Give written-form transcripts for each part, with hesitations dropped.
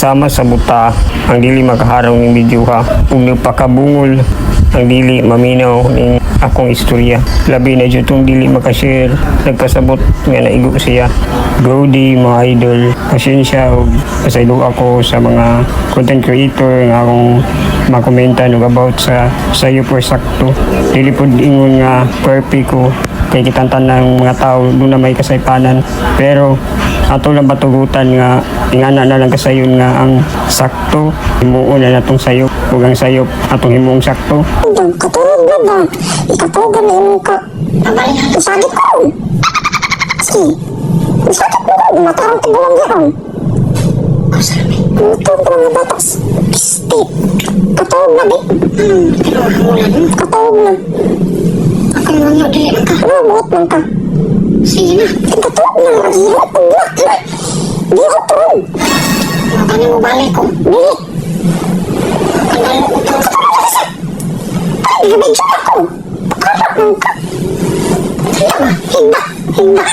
sama sa buta ang dili makaharang ng video ha ug nagpakabungol ang dili maminaw ning akong istorya. Labi na dyan itong dili makashare. Nagpasabot nga naigo siya. Grody, mga idol. Pasensya o pasaylo ako sa mga content creator nga akong makomenta about sa sayo per sakto. Dili po ingon nga perfect ko kay kitantan ng mga tao doon na may kasaypanan. Pero ato lang batugutan nga ingana na lang kasayon nga ang sakto himuon na natong sayop ug ang sayop atong himuong sakto. Katulog na ba? Ikatulog na mo ka. Isagit ko. Sige. Isagit mo ko. Matarang tigulang yan. Matulog na mga batas. Pisti. Katulog na, be. Katulog na. Ako naman mo, dili ka. Ano, buhat man ka. Sige na. Katulog na. Maghihot mo. Bihot mo. Ano mo balik ko? Bihot. Ang balik ko to. Ibigay ako. Pakarap mo ka. Higba.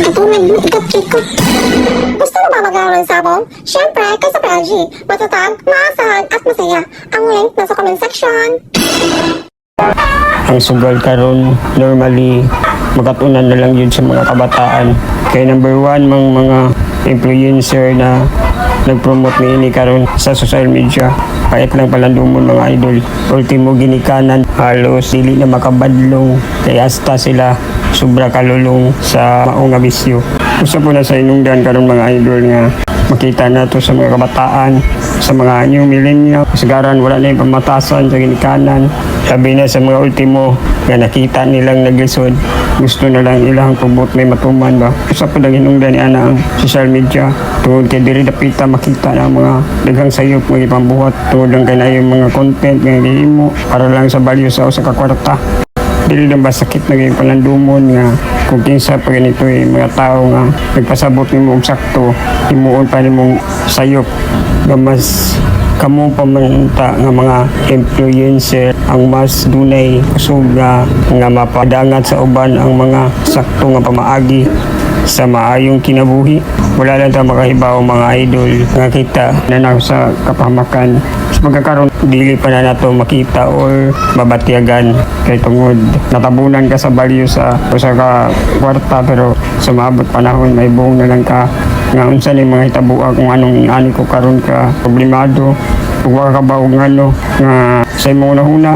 Katulad mo, ikat-check ko. Gusto mo ba mag-aaral ng sabong? Siyempre, kay sa PLG. Matatag, maasag, at masaya. Ang link nasa comment section. Ang sugal karon normally magatunan na lang yun sa mga kabataan. Kaya number one mga influencer na nag-promote ni ini karon sa social media. Kahit lang palandumon mga idol. Ultimo ginikanan halos dili na makabadlong kaya hasta sila sobra kalulong sa maong nga bisyo. Gusto po na sa inungdan karon mga idol nga makita na to sa mga kabataan, sa mga new millennial. Kasagaran wala na yung pamatasan sa ginikanan. Sabi na sa mga ultimo nga nakita nilang naglisod. Gusto na lang ilang tubot may matuman ba. Gusto po lang hinungdan ni ana ang social media. Tungod kay diri dapita makita na mga daghang sayop nga ipambuhat. Tungod lang kay na yung mga content nga gihimo para lang sa value sa usa ka kwarta. Dili lang ba sakit na yung panandumon nga kung kinsa pa ganito mga tao nga nagpasabot nimo og sakto himuon pa nimong sayop nga mas kamo pamanta nga mga influencer ang mas dunay kusog nga mapadangat sa uban ang mga sakto nga pamaagi sa maayong kinabuhi. Wala lang tayo makahibaw mga idol nga kita na sa kapahamakan. Sa pagkakaroon, dili pa na nato makita or mabatiyagan kay tungod natabunan ka sa balyo sa ka kwarta pero sa maabot panahon may buong na lang ka nga unsa ni mga hitabuak kung anong ani ko karon ka problemado ug wala ka ba og ano nga sa imong huna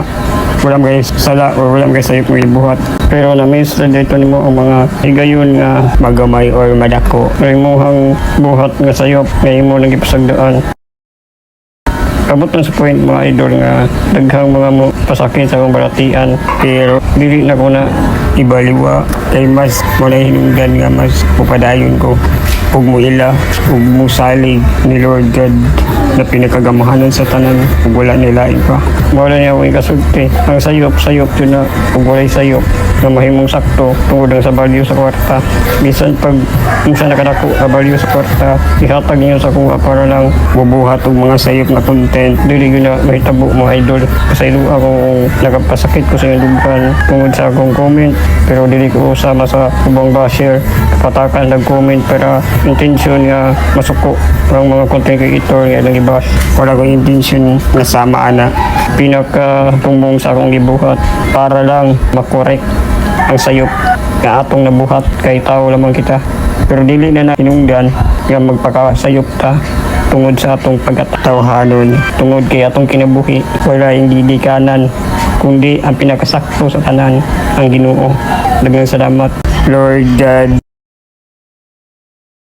wala mga sala o wala mga sayop mga ibuhat. Pero na-miss na dito nimo ang mga higayon nga magamay or madako. May muhang buhat nga sayop nga imo nang ipasagdaan. Kabot na sa point mga idol nga daghang mga pasakit sa akong balatian pero dili na ko na ibaliwa kay mas muna hinungdan nga mas pupadayon ko ug mo ila ug mo salig ni Lord God na pinakagamahanan sa tanan ug wala nila iba. Wala niya akong ikasulti. Ang sayop yun na ug walay sayop na mahimong sakto tungod sa value sa kwarta. Bisan pag minsan nakadako sa value sa kwarta ihatag niyo sa kuha para lang bubuhat og mga sayop na content. Dili yun na mahitabo mga idol. Kasaylo akong nagapasakit ko sa inyong tungod sa akong comment pero dili ko sama sa ubang basher. Patakan nag-comment para intention nga masuko ang mga content creator nga lang ibash. Wala ko intention na sama ana. Pinaka tumbong sa akong gibuhat para lang makorek ang sayop nga atong nabuhat kay tao lamang kita. Pero dili na hinungdan nga magpakasayop ta tungod sa atong pagkatawhanon, tungod kay atong kinabuhi. Wala hindi dikanan kundi ang pinakasakto sa tanan ang Ginoo. Daghang salamat Lord God.